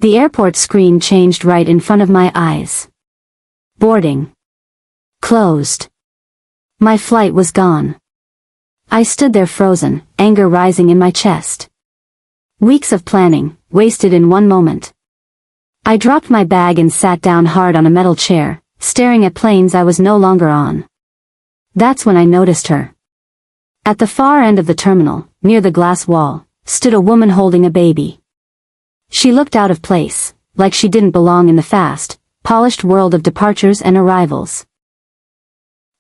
The airport screen changed right in front of my eyes. Boarding. Closed. My flight was gone. I stood there frozen, anger rising in my chest. Weeks of planning, wasted in one moment. I dropped my bag and sat down hard on a metal chair, staring at planes I was no longer on. That's when I noticed her. At the far end of the terminal, near the glass wall, stood a woman holding a baby. She looked out of place, like she didn't belong in the fast, polished world of departures and arrivals.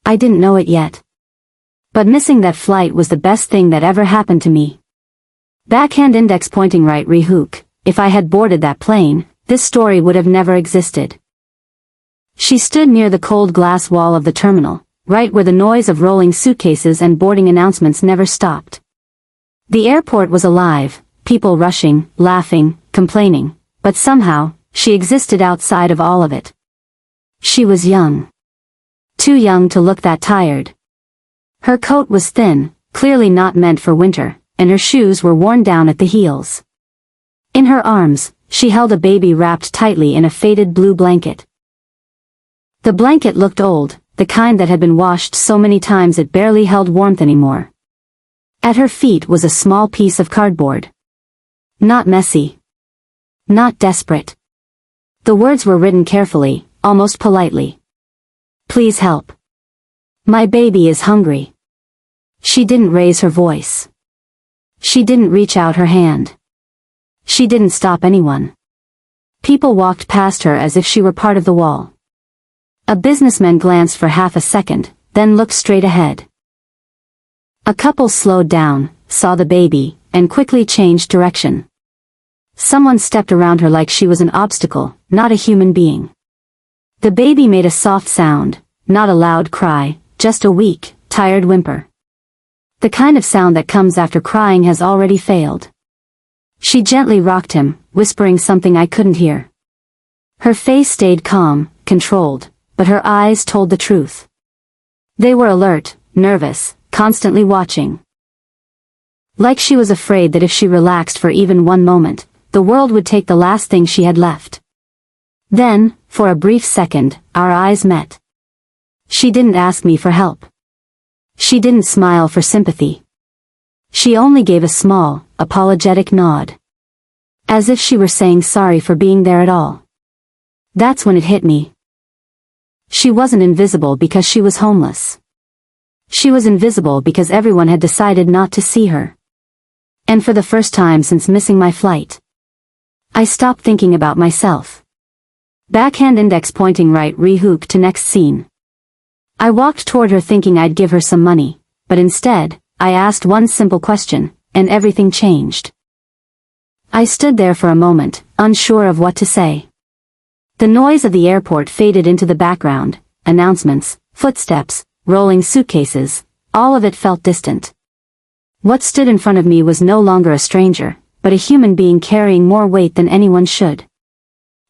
I didn't know it yet. But missing that flight was the best thing that ever happened to me. Backhand index pointing right rehook, if I had boarded that plane, this story would have never existed. She stood near the cold glass wall of the terminal, right where the noise of rolling suitcases and boarding announcements never stopped. The airport was alive, people rushing, laughing, complaining, but somehow, she existed outside of all of it. She was young. Too young to look that tired. Her coat was thin, clearly not meant for winter, and her shoes were worn down at the heels. In her arms, she held a baby wrapped tightly in a faded blue blanket. The blanket looked old, the kind that had been washed so many times it barely held warmth anymore. At her feet was a small piece of cardboard. Not messy. Not desperate. The words were written carefully, almost politely. Please help. My baby is hungry. She didn't raise her voice. She didn't reach out her hand. She didn't stop anyone. People walked past her as if she were part of the wall. A businessman glanced for half a second, then looked straight ahead. A couple slowed down, saw the baby, and quickly changed direction. Someone stepped around her like she was an obstacle, not a human being. The baby made a soft sound, not a loud cry, just a weak, tired whimper. The kind of sound that comes after crying has already failed. She gently rocked him, whispering something I couldn't hear. Her face stayed calm, controlled, but her eyes told the truth. They were alert, nervous, constantly watching. Like she was afraid that if she relaxed for even one moment, the world would take the last thing she had left. Then, for a brief second, our eyes met. She didn't ask me for help. She didn't smile for sympathy. She only gave a small, apologetic nod. As if she were saying sorry for being there at all. That's when it hit me. She wasn't invisible because she was homeless. She was invisible because everyone had decided not to see her. And for the first time since missing my flight, I stopped thinking about myself. Backhand index pointing right rehook to next scene. I walked toward her thinking I'd give her some money, but instead, I asked one simple question, and everything changed. I stood there for a moment, unsure of what to say. The noise of the airport faded into the background, announcements, footsteps, rolling suitcases, all of it felt distant. What stood in front of me was no longer a stranger, but a human being carrying more weight than anyone should.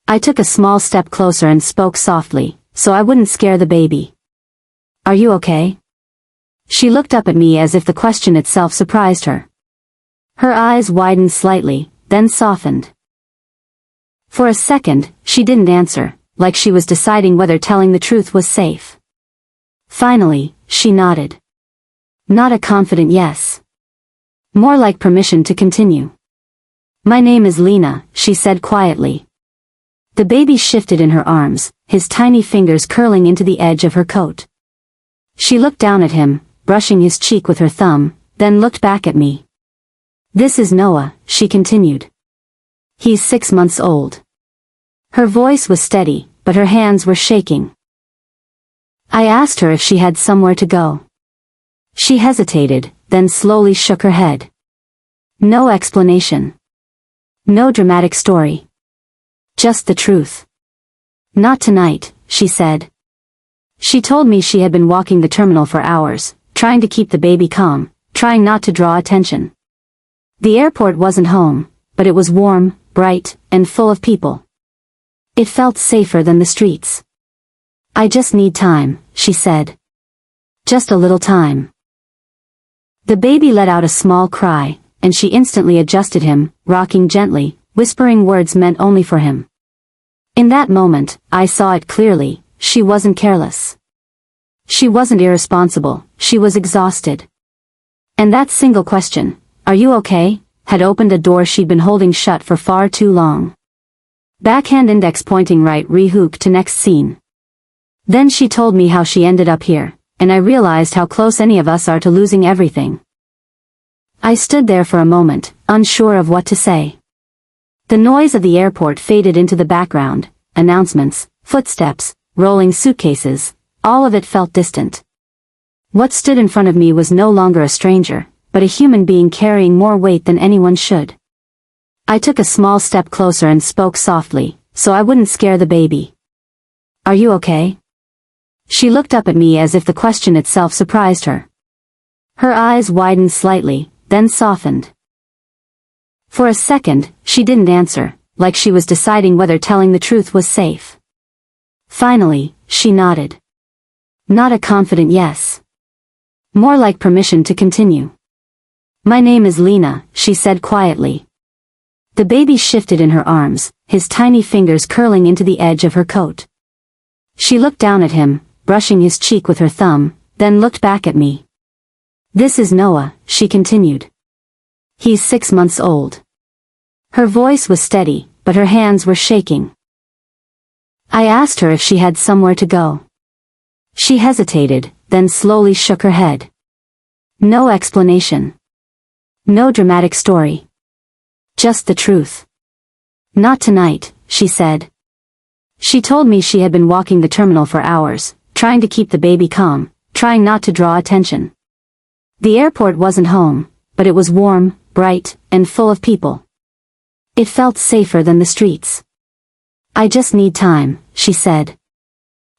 I took a small step closer and spoke softly, so I wouldn't scare the baby. Are you okay? She looked up at me as if the question itself surprised her. Her eyes widened slightly, then softened. For a second, she didn't answer, like she was deciding whether telling the truth was safe. Finally, she nodded. Not a confident yes. More like permission to continue. My name is Lena, she said quietly. The baby shifted in her arms, his tiny fingers curling into the edge of her coat. She looked down at him, brushing his cheek with her thumb, then looked back at me. This is Noah, she continued. He's 6 months old. Her voice was steady, but her hands were shaking. I asked her if she had somewhere to go. She hesitated, then slowly shook her head. No explanation. No dramatic story. Just the truth. Not tonight, she said. She told me she had been walking the terminal for hours, trying to keep the baby calm, trying not to draw attention. The airport wasn't home, but it was warm, bright, and full of people. It felt safer than the streets. I just need time, she said. Just a little time. The baby let out a small cry, and she instantly adjusted him, rocking gently, whispering words meant only for him. In that moment, I saw it clearly: she wasn't careless. She wasn't irresponsible, she was exhausted. And that single question, "Are you okay?" had opened a door she'd been holding shut for far too long. Backhand index pointing right, rehook to next scene. Then she told me how she ended up here, and I realized how close any of us are to losing everything. I stood there for a moment, unsure of what to say. The noise of the airport faded into the background: announcements, footsteps, rolling suitcases, all of it felt distant. What stood in front of me was no longer a stranger, but a human being carrying more weight than anyone should. I took a small step closer and spoke softly, so I wouldn't scare the baby. "Are you okay?" She looked up at me as if the question itself surprised her. Her eyes widened slightly, then softened. For a second, she didn't answer, like she was deciding whether telling the truth was safe. Finally, she nodded. Not a confident yes. More like permission to continue. "My name is Lena," she said quietly. The baby shifted in her arms, his tiny fingers curling into the edge of her coat. She looked down at him, brushing his cheek with her thumb, then looked back at me. "This is Noah," she continued. "He's 6 months old." Her voice was steady, but her hands were shaking. I asked her if she had somewhere to go. She hesitated, then slowly shook her head. No explanation. No dramatic story. Just the truth. "Not tonight," she said. She told me she had been walking the terminal for hours, trying to keep the baby calm, trying not to draw attention. The airport wasn't home, but it was warm, bright, and full of people. It felt safer than the streets. "I just need time," she said.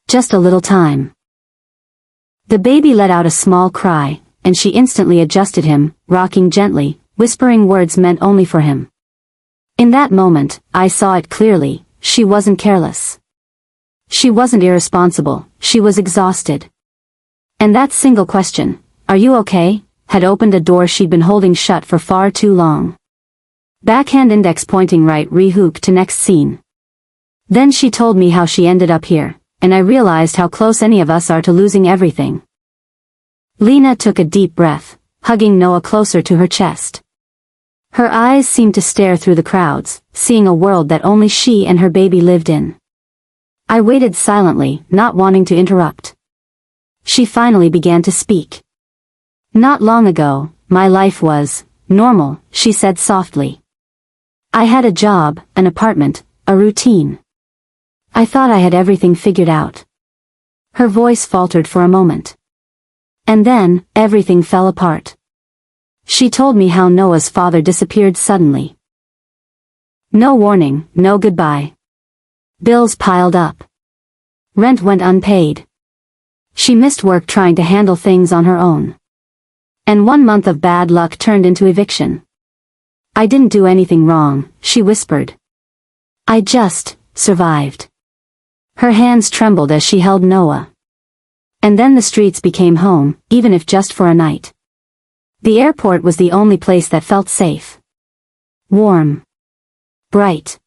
"Just a little time." The baby let out a small cry, and she instantly adjusted him, rocking gently, whispering words meant only for him. In that moment, I saw it clearly: she wasn't careless. She wasn't irresponsible, she was exhausted. And that single question, "Are you okay?" had opened a door she'd been holding shut for far too long. Backhand index pointing right, rehook to next scene. Then she told me how she ended up here, and I realized how close any of us are to losing everything. Lena took a deep breath, hugging Noah closer to her chest. Her eyes seemed to stare through the crowds, seeing a world that only she and her baby lived in. I waited silently, not wanting to interrupt. She finally began to speak. "Not long ago, my life was normal," she said softly. "I had a job, an apartment, a routine. I thought I had everything figured out." Her voice faltered for a moment. And then, everything fell apart. She told me how Noah's father disappeared suddenly. No warning, no goodbye. Bills piled up. Rent went unpaid. She missed work trying to handle things on her own. And 1 month of bad luck turned into eviction. "I didn't do anything wrong," she whispered. "I just survived." Her hands trembled as she held Noah. And then the streets became home, even if just for a night. The airport was the only place that felt safe. Warm. Bright.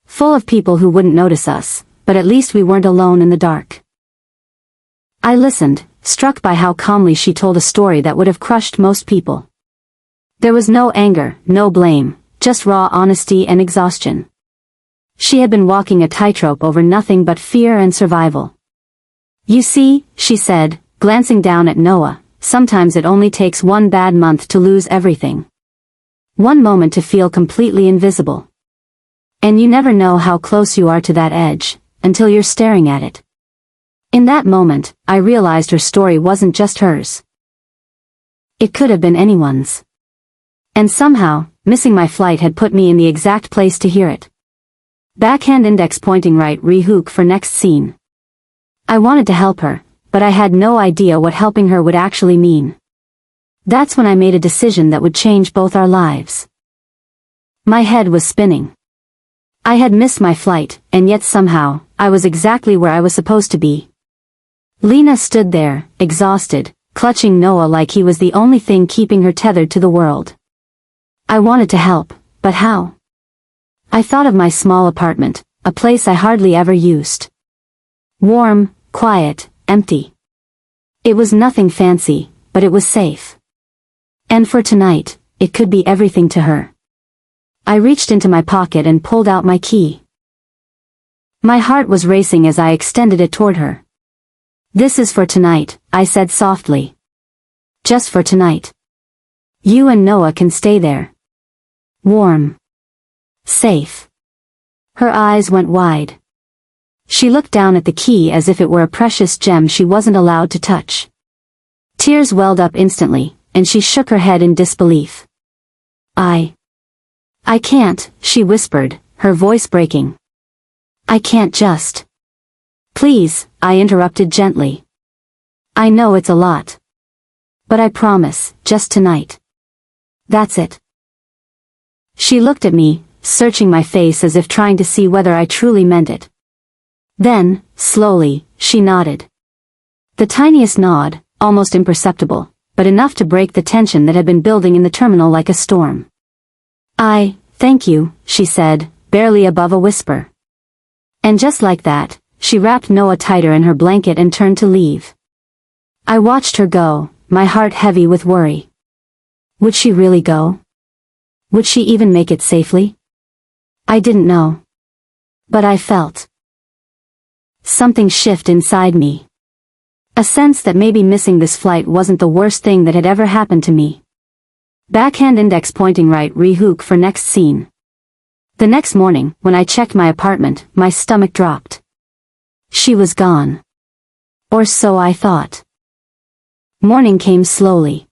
Full of people who wouldn't notice us, but at least we weren't alone in the dark. I listened, struck by how calmly she told a story that would have crushed most people. There was no anger, no blame, just raw honesty and exhaustion. She had been walking a tightrope over nothing but fear and survival. "You see," she said, glancing down at Noah, "sometimes it only takes 1 bad month to lose everything. 1 moment to feel completely invisible. And you never know how close you are to that edge, until you're staring at it." In that moment, I realized her story wasn't just hers. It could have been anyone's. And somehow, missing my flight had put me in the exact place to hear it. Backhand index pointing right, rehook for next scene. I wanted to help her, but I had no idea what helping her would actually mean. That's when I made a decision that would change both our lives. My head was spinning. I had missed my flight, and yet somehow, I was exactly where I was supposed to be. Lena stood there, exhausted, clutching Noah like he was the only thing keeping her tethered to the world. I wanted to help, but how? I thought of my small apartment, a place I hardly ever used. Warm, quiet, empty. It was nothing fancy, but it was safe. And for tonight, it could be everything to her. I reached into my pocket and pulled out my key. My heart was racing as I extended it toward her. "This is for tonight," I said softly. "Just for tonight. You and Noah can stay there. Warm. Safe." Her eyes went wide. She looked down at the key as if it were a precious gem she wasn't allowed to touch. Tears welled up instantly, and she shook her head in disbelief. I can't," she whispered, her voice breaking. "I can't just." "Please," I interrupted gently. "I know it's a lot. But I promise, just tonight. That's it." She looked at me, searching my face as if trying to see whether I truly meant it. Then, slowly, she nodded. The tiniest nod, almost imperceptible, but enough to break the tension that had been building in the terminal like a storm. Thank you," she said, barely above a whisper. And just like that, she wrapped Noah tighter in her blanket and turned to leave. I watched her go, my heart heavy with worry. Would she really go? Would she even make it safely? I didn't know. But I felt something shift inside me. A sense that maybe missing this flight wasn't the worst thing that had ever happened to me. Backhand index pointing right rehook for next scene. The next morning, when I checked my apartment, my stomach dropped. She was gone. Or so I thought. Morning came slowly.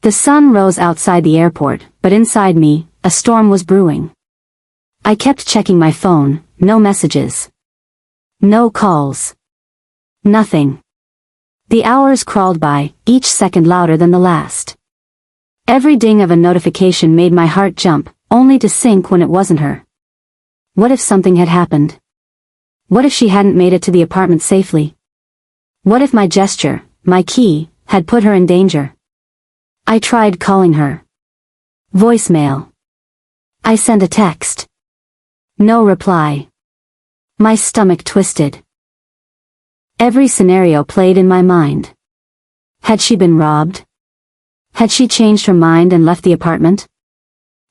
The sun rose outside the airport, but inside me, a storm was brewing. I kept checking my phone, no messages. No calls. Nothing. The hours crawled by, each second louder than the last. Every ding of a notification made my heart jump, only to sink when it wasn't her. What if something had happened? What if she hadn't made it to the apartment safely? What if my gesture, my key, had put her in danger? I tried calling her. Voicemail. I sent a text. No reply. My stomach twisted. Every scenario played in my mind. Had she been robbed? Had she changed her mind and left the apartment?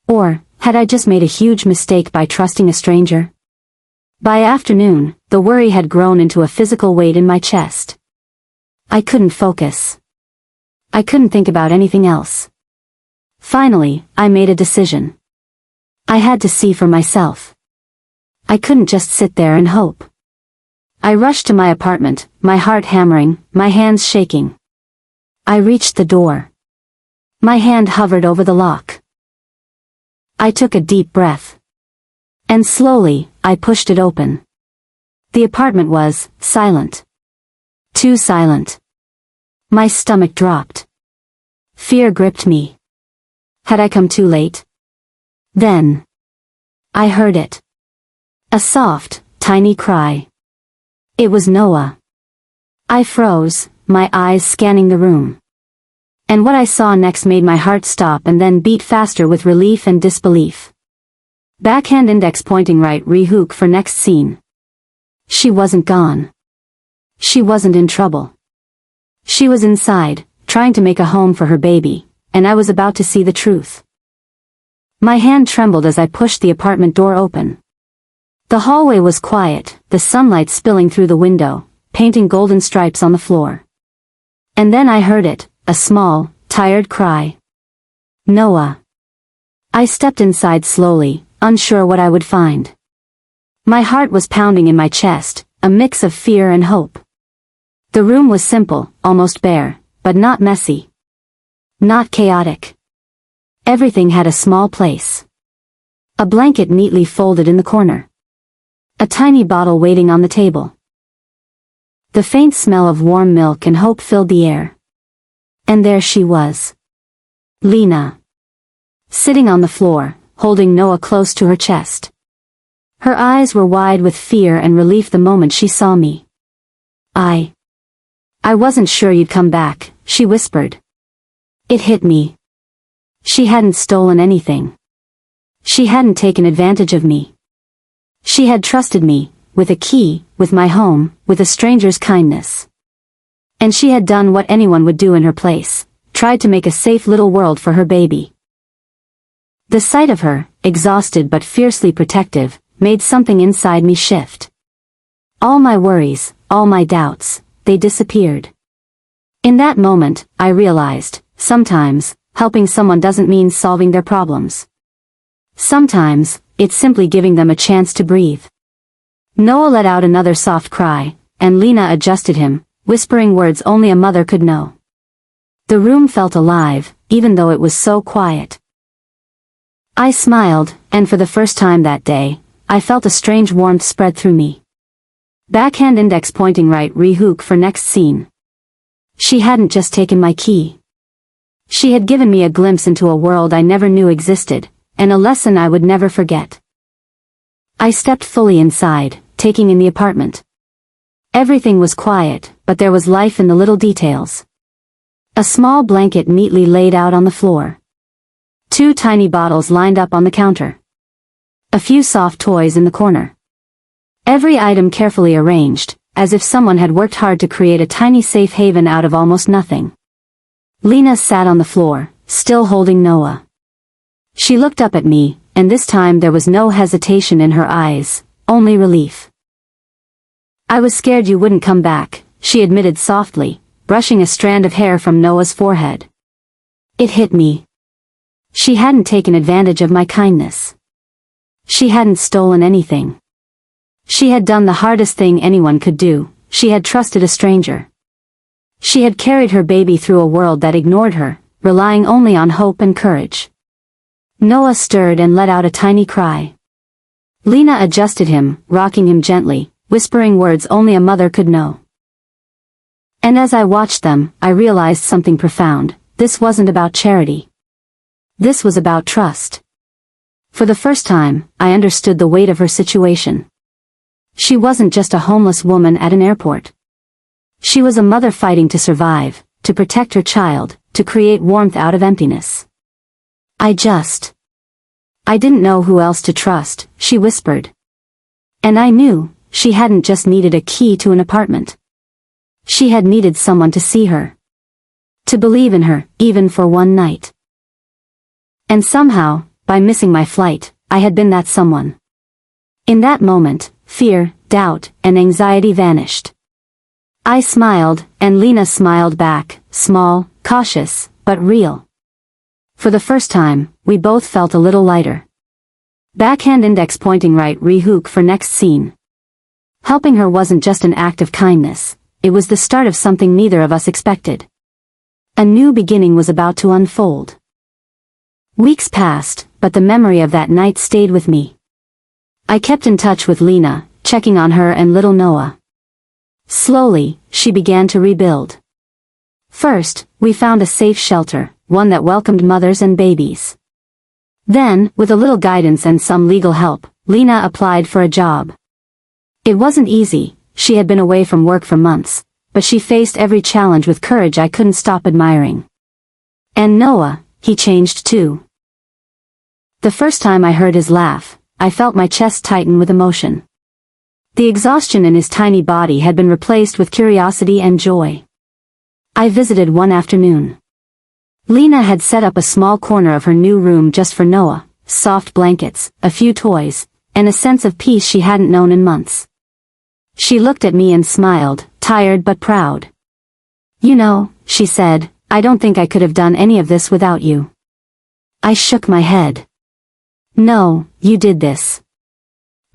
Or, had I just made a huge mistake by trusting a stranger? By afternoon, the worry had grown into a physical weight in my chest. I couldn't focus. I couldn't think about anything else. Finally, I made a decision. I had to see for myself. I couldn't just sit there and hope. I rushed to my apartment, my heart hammering, my hands shaking. I reached the door. My hand hovered over the lock. I took a deep breath. And slowly, I pushed it open. The apartment was silent. Too silent. My stomach dropped. Fear gripped me. Had I come too late? Then I heard it. A soft, tiny cry. It was Noah. I froze, my eyes scanning the room. And what I saw next made my heart stop and then beat faster with relief and disbelief. Backhand index pointing right rehook for next scene. She wasn't gone. She wasn't in trouble. She was inside, trying to make a home for her baby, and I was about to see the truth. My hand trembled as I pushed the apartment door open. The hallway was quiet, the sunlight spilling through the window, painting golden stripes on the floor. And then I heard it, a small, tired cry. Noah. I stepped inside slowly, unsure what I would find. My heart was pounding in my chest, a mix of fear and hope. The room was simple, almost bare, but not messy. Not chaotic. Everything had a small place. A blanket neatly folded in the corner. A tiny bottle waiting on the table. The faint smell of warm milk and hope filled the air. And there she was. Lena. Sitting on the floor, holding Noah close to her chest. Her eyes were wide with fear and relief the moment she saw me. I wasn't sure you'd come back, she whispered. It hit me. She hadn't stolen anything. She hadn't taken advantage of me. She had trusted me, with a key, with my home, with a stranger's kindness. And she had done what anyone would do in her place, tried to make a safe little world for her baby. The sight of her, exhausted but fiercely protective, made something inside me shift. All my worries, all my doubts, they disappeared. In that moment, I realized, sometimes, helping someone doesn't mean solving their problems. Sometimes, it's simply giving them a chance to breathe. Noah let out another soft cry, and Lena adjusted him, whispering words only a mother could know. The room felt alive, even though it was so quiet. I smiled, and for the first time that day, I felt a strange warmth spread through me. Backhand index pointing right rehook for next scene. She hadn't just taken my key. She had given me a glimpse into a world I never knew existed, and a lesson I would never forget. I stepped fully inside, taking in the apartment. Everything was quiet, but there was life in the little details. A small blanket neatly laid out on the floor. 2 tiny bottles lined up on the counter. A few soft toys in the corner. Every item carefully arranged, as if someone had worked hard to create a tiny safe haven out of almost nothing. Lena sat on the floor, still holding Noah. She looked up at me, and this time there was no hesitation in her eyes, only relief. "I was scared you wouldn't come back," she admitted softly, brushing a strand of hair from Noah's forehead. It hit me. She hadn't taken advantage of my kindness. She hadn't stolen anything. She had done the hardest thing anyone could do, she had trusted a stranger. She had carried her baby through a world that ignored her, relying only on hope and courage. Noah stirred and let out a tiny cry. Lena adjusted him, rocking him gently, whispering words only a mother could know. And as I watched them, I realized something profound. This wasn't about charity. This was about trust. For the first time, I understood the weight of her situation. She wasn't just a homeless woman at an airport. She was a mother fighting to survive, to protect her child, to create warmth out of emptiness. I didn't know who else to trust, she whispered. And I knew, she hadn't just needed a key to an apartment. She had needed someone to see her. To believe in her, even for one night. And somehow, by missing my flight, I had been that someone. In that moment, fear, doubt, and anxiety vanished. I smiled, and Lena smiled back, small, cautious, but real. For the first time, we both felt a little lighter. Backhand index pointing right rehook for next scene. Helping her wasn't just an act of kindness, it was the start of something neither of us expected. A new beginning was about to unfold. Weeks passed, but the memory of that night stayed with me. I kept in touch with Lena, checking on her and little Noah. Slowly, she began to rebuild. First, we found a safe shelter, one that welcomed mothers and babies. Then, with a little guidance and some legal help, Lena applied for a job. It wasn't easy, she had been away from work for months, but she faced every challenge with courage I couldn't stop admiring. And Noah, he changed too. The first time I heard his laugh, I felt my chest tighten with emotion. The exhaustion in his tiny body had been replaced with curiosity and joy. I visited one afternoon. Lena had set up a small corner of her new room just for Noah, soft blankets, a few toys, and a sense of peace she hadn't known in months. She looked at me and smiled, tired but proud. "You know," she said, "I don't think I could have done any of this without you." I shook my head. "No, you did this.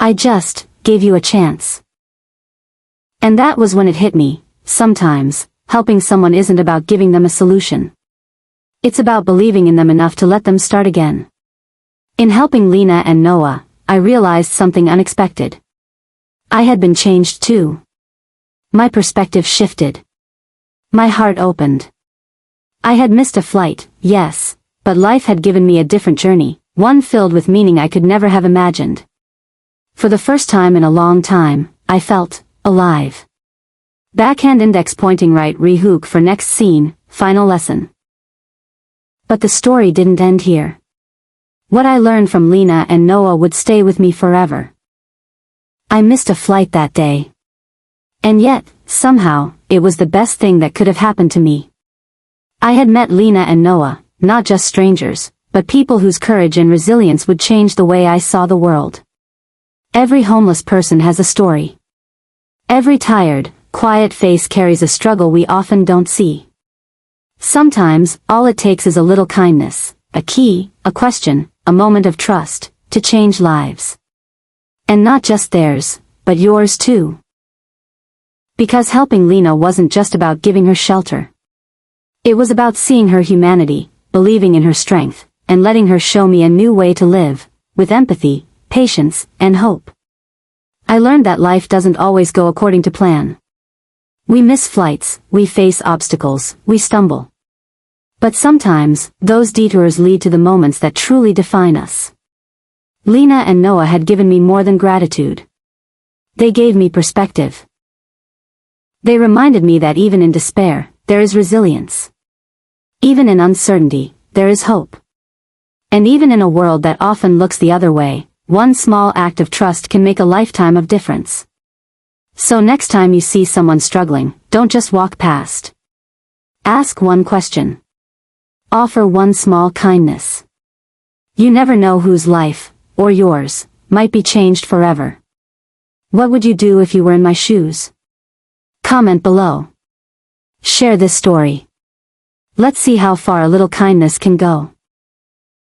I just gave you a chance." And that was when it hit me, sometimes, helping someone isn't about giving them a solution. It's about believing in them enough to let them start again. In helping Lena and Noah, I realized something unexpected. I had been changed too. My perspective shifted. My heart opened. I had missed a flight, yes, but life had given me a different journey, one filled with meaning I could never have imagined. For the first time in a long time, I felt alive. Backhand index pointing right rehook for next scene, final lesson. But the story didn't end here. What I learned from Lena and Noah would stay with me forever. I missed a flight that day. And yet, somehow, it was the best thing that could have happened to me. I had met Lena and Noah, not just strangers, but people whose courage and resilience would change the way I saw the world. Every homeless person has a story. Every tired, quiet face carries a struggle we often don't see. Sometimes, all it takes is a little kindness, a key, a question, a moment of trust, to change lives. And not just theirs, but yours too. Because helping Lena wasn't just about giving her shelter. It was about seeing her humanity, believing in her strength, and letting her show me a new way to live, with empathy, patience, and hope. I learned that life doesn't always go according to plan. We miss flights, we face obstacles, we stumble. But sometimes, those detours lead to the moments that truly define us. Lena and Noah had given me more than gratitude. They gave me perspective. They reminded me that even in despair, there is resilience. Even in uncertainty, there is hope. And even in a world that often looks the other way, one small act of trust can make a lifetime of difference. So next time you see someone struggling, don't just walk past. Ask one question. Offer one small kindness. You never know whose life, or yours, might be changed forever. What would you do if you were in my shoes? Comment below. Share this story. Let's see how far a little kindness can go.